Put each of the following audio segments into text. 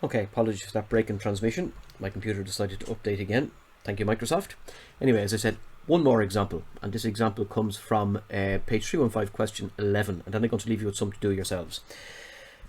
Okay, apologies for that break in transmission. My computer decided to update again. Thank you, Microsoft. Anyway, as I said, one more example, and this example comes from page 315, question 11, and then I'm going to leave you with something to do yourselves.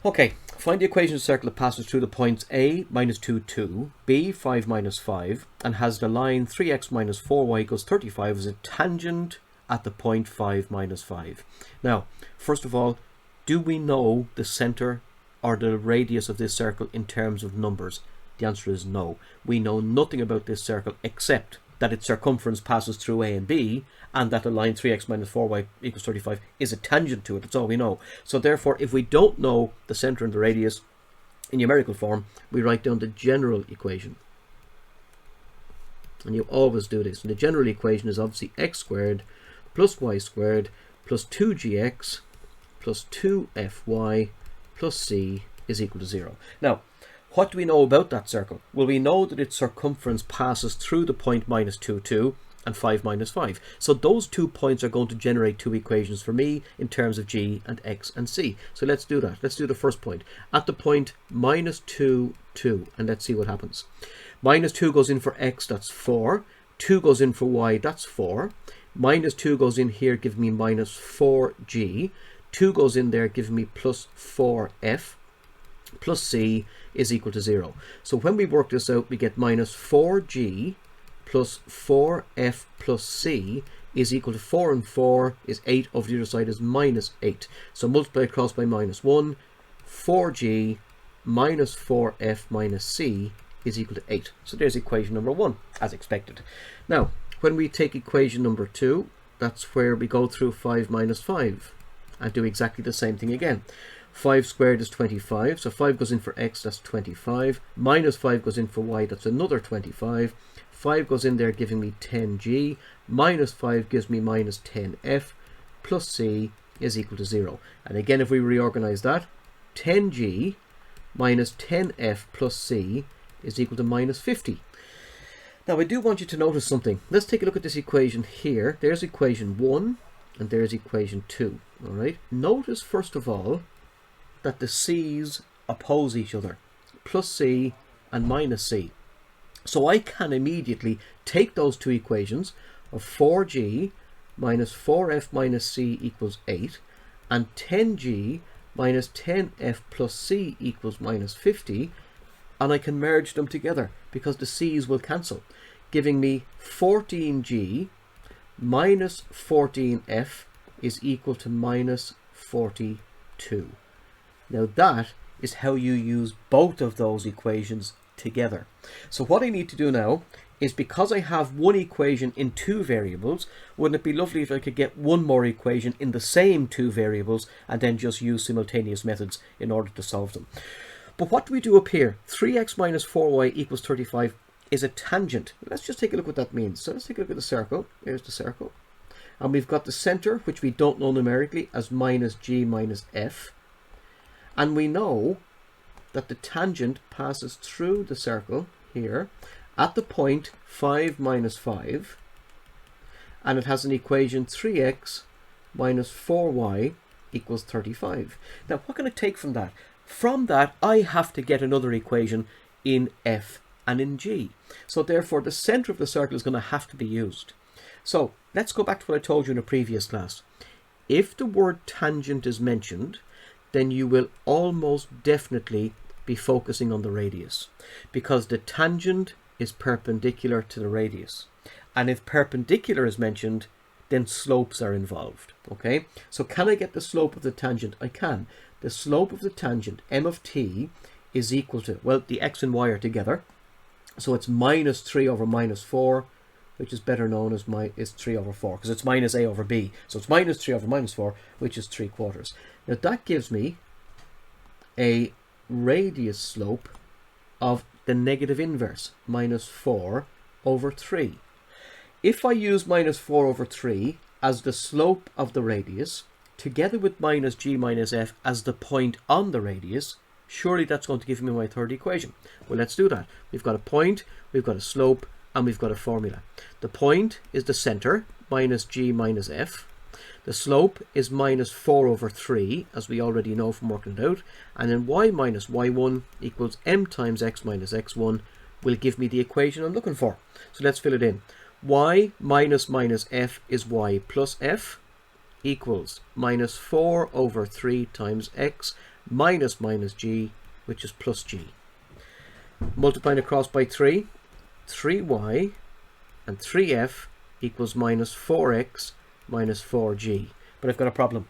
Okay, find the equation of the circle that passes through the points A, minus 2, 2, B, 5, minus 5, and has the line 3x minus 4y equals 35 as a tangent at the point 5, minus 5. Now, first of all, do we know the centre or the radius of this circle in terms of numbers? The answer is no. We know nothing about this circle except that its circumference passes through A and B, and that the line 3x minus 4y equals 35 is a tangent to it. That's all we know. So therefore, if we don't know the centre and the radius in numerical form, we write down the general equation. And you always do this. And the general equation is obviously x squared plus y squared plus 2gx plus 2fy plus c is equal to 0. Now, what do we know about that circle? Well, we know that its circumference passes through the point minus 2, 2 and 5, minus 5. So those 2 points are going to generate 2 equations for me in terms of g and x and c. So let's do that. Let's do the first point. At the point minus 2, 2, and let's see what happens. Minus 2 goes in for x, that's 4. 2 goes in for y, that's 4. Minus 2 goes in here, giving me minus 4g. 2 goes in there, giving me plus 4f. Plus c is equal to 0. So when we work this out, we get minus 4g plus 4f plus c is equal to 4 and 4 is 8, over the other side is minus 8. So multiply across by minus 1, 4g minus 4f minus c is equal to 8. So there's equation number 1, as expected. Now, when we take equation number 2, that's where we go through 5 minus 5 and do exactly the same thing again. 5 squared is 25, so 5 goes in for x, that's 25. Minus 5 goes in for y, that's another 25. 5 goes in there, giving me 10g. Minus 5 gives me minus 10f. Plus c is equal to 0. And again, if we reorganize that, 10g minus 10f plus c is equal to minus 50. Now, I do want you to notice something. Let's take a look at this equation here. There's equation 1, and there's equation 2. All right. Notice, first of all, that the c's oppose each other, plus c and minus c. So I can immediately take those 2 equations of 4g minus 4f minus c equals 8 and 10g minus 10f plus c equals minus 50, and I can merge them together because the c's will cancel, giving me 14g minus 14f is equal to minus 42. Now that is how you use both of those equations together. So what I need to do now is, because I have one equation in 2 variables, wouldn't it be lovely if I could get one more equation in the same 2 variables and then just use simultaneous methods in order to solve them? But what do we do up here? 3x minus 4y equals 35 is a tangent. Let's just take a look what that means. So let's take a look at the circle. Here's the circle. And we've got the centre, which we don't know numerically, as minus g minus f. And we know that the tangent passes through the circle here at the point 5 minus 5, and it has an equation 3x minus 4y equals 35. Now, what can I take from that? From that, I have to get another equation in f and in g. So therefore, the centre of the circle is going to have to be used. So let's go back to what I told you in a previous class. If the word tangent is mentioned, then you will almost definitely be focusing on the radius, because the tangent is perpendicular to the radius. And if perpendicular is mentioned, then slopes are involved. Okay, so can I get the slope of the tangent? I can. The slope of the tangent, m of t, is equal to, well, the x and y are together, so it's minus 3 over minus 4, which is better known as is 3 over 4, because it's minus a over b. So it's minus 3 over minus 4, which is 3/4. Now that gives me a radius slope of the negative inverse, minus 4 over 3. If I use minus 4 over 3 as the slope of the radius, together with minus g minus f as the point on the radius, surely that's going to give me my third equation. Well, let's do that. We've got a point, we've got a slope, and we've got a formula. The point is the centre, minus g minus f. The slope is minus 4 over 3, as we already know from working it out. And then y minus y1 equals m times x minus x1 will give me the equation I'm looking for. So let's fill it in. Y minus f is y plus f equals minus 4 over 3 times x minus g, which is plus g. Multiplying across by 3, 3y and 3f equals minus 4x minus 4g. But I've got a problem.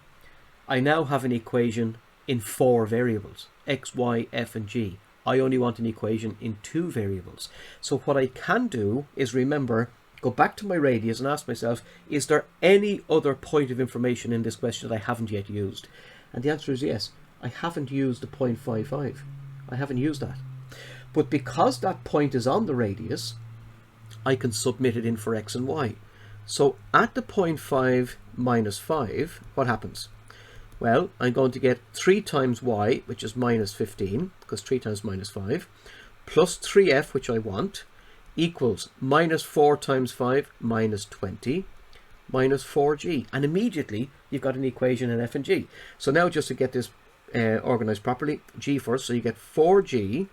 I now have an equation in 4 variables, x, y, f and g. I only want an equation in 2 variables. So what I can do is, remember, go back to my radius and ask myself, is there any other point of information in this question that I haven't yet used? And the answer is yes. I haven't used the 0.55. I haven't used that. But because that point is on the radius, I can submit it in for x and y. So at the 0.5 minus 5, what happens? Well, I'm going to get 3 times y, which is minus 15, because 3 times minus 5, plus 3f, which I want, equals minus 4 times 5 minus 20, minus 4g. And immediately, you've got an equation in f and g. So now just to get this organized properly, g first, so you get 4g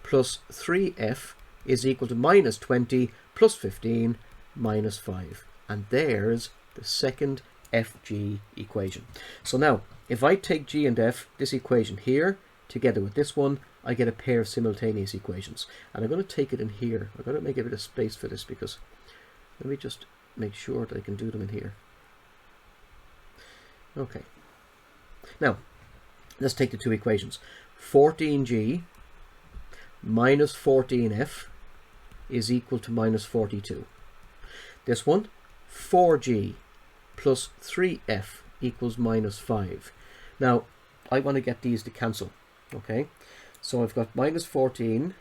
plus 3f is equal to minus 20 plus 15 minus 5. And there's the second FG equation. So now, if I take G and F, this equation here, together with this one, I get a pair of simultaneous equations. And I'm going to take it in here. I'm going to make a bit of space for this, because let me just make sure that I can do them in here. Okay. Now, let's take the two equations. 14G minus 14F is equal to minus 42. This one, 4G plus 3f equals minus 5. Now, I want to get these to cancel, okay? So I've got minus 14.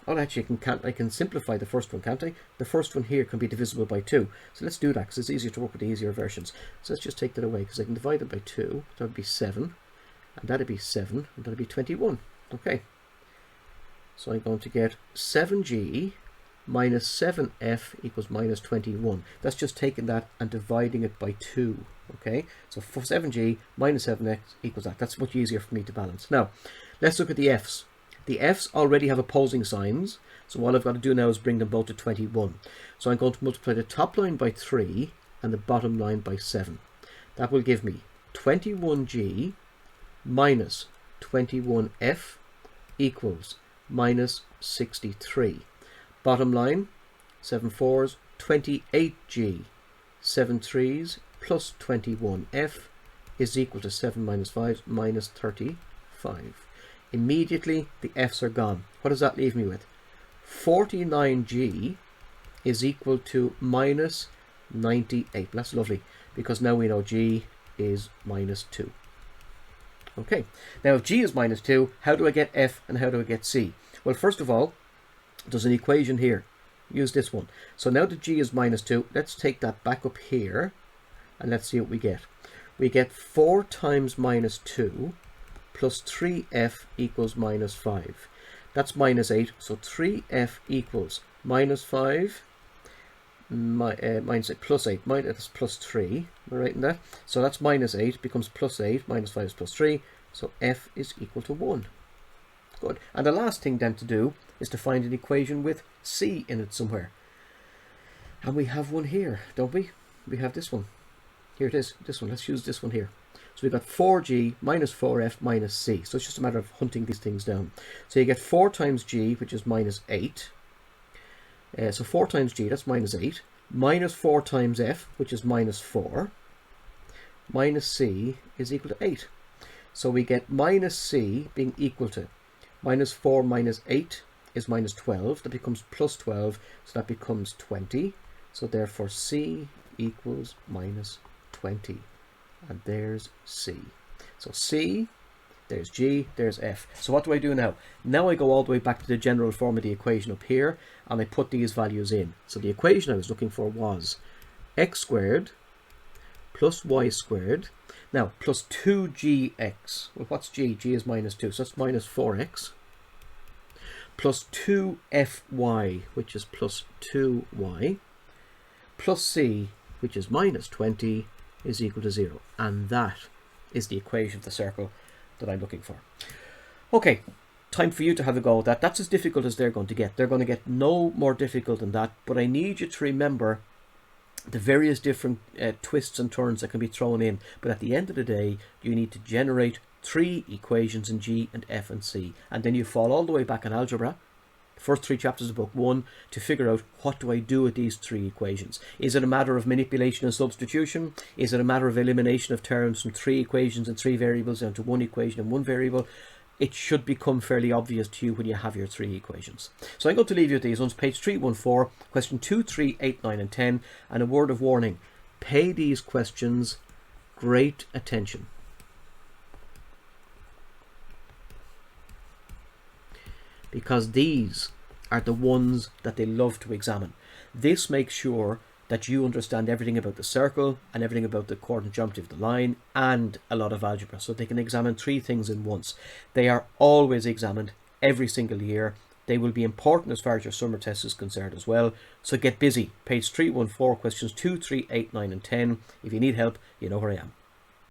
Oh, actually, I can simplify the first one, can't I? The first one here can be divisible by 2. So let's do that, because it's easier to work with the easier versions. So let's just take that away, because I can divide it by 2. That would be 7. And that would be 7. And that would be 21. Okay. So I'm going to get 7g minus 7f equals minus 21. That's just taking that and dividing it by 2. Okay, so for 7g minus 7x equals that. That's much easier for me to balance. Now, let's look at the f's. The f's already have opposing signs, so all I've got to do now is bring them both to 21. So I'm going to multiply the top line by 3 and the bottom line by 7. That will give me 21g minus 21f equals minus 63. Bottom line, 7 4s, 28g, 7 3s plus 21f is equal to 7 minus 5 minus 35. Immediately, the f's are gone. What does that leave me with? 49g is equal to minus 98. That's lovely, because now we know g is minus 2. Okay, now if g is minus 2, how do I get f and how do I get c? Well, first of all, there's an equation here. Use this one. So now that g is minus 2, let's take that back up here and let's see what we get. We get 4 times minus 2 plus 3f equals minus 5. That's minus 8. So 3f equals minus 5 minus 8 plus 8. That's plus 3. Am I right in that? So that's minus 8 becomes plus 8. Minus 5 is plus 3. So f is equal to 1. Good. And the last thing then to do is to find an equation with c in it somewhere. And we have one here, don't we? We have this one. Here it is, this one. Let's use this one here. So we've got 4g minus 4f minus c. So it's just a matter of hunting these things down. So you get 4 times g, which is minus 8. So 4 times g, that's minus 8. Minus 4 times f, which is minus 4. Minus c is equal to 8. So we get minus c being equal to minus 4 minus 8 is minus 12. That becomes plus 12, so that becomes 20. So therefore c equals minus 20. And there's c. So c, there's g, there's f. So what do I do now? Now I go all the way back to the general form of the equation up here, and I put these values in. So the equation I was looking for was x squared plus y squared. Now, plus 2gx. Well, what's g? G is minus 2, so that's minus 4x. Plus 2fy, which is plus 2y. Plus c, which is minus 20, is equal to 0. And that is the equation of the circle that I'm looking for. Okay, time for you to have a go at that. That's as difficult as they're going to get. They're going to get no more difficult than that, but I need you to remember the various different twists and turns that can be thrown in. But at the end of the day, you need to generate 3 equations in G and F and C, and then you fall all the way back in algebra, the first 3 chapters of book 1, to figure out, what do I do with these 3 equations? Is it a matter of manipulation and substitution? Is it a matter of elimination of terms from 3 equations and 3 variables down to 1 equation and 1 variable? It should become fairly obvious to you when you have your 3 equations. So I'm going to leave you with these ones. Page 314, question 2, 3, 8, 9 and 10. And a word of warning, pay these questions great attention. Because these are the ones that they love to examine. This makes sure that you understand everything about the circle and everything about the coordinate geometry of the line and a lot of algebra. So they can examine 3 things in once. They are always examined every single year. They will be important as far as your summer test is concerned as well. So get busy. Page 314, questions 2, 3, 8, 9 and 10. If you need help, you know where I am.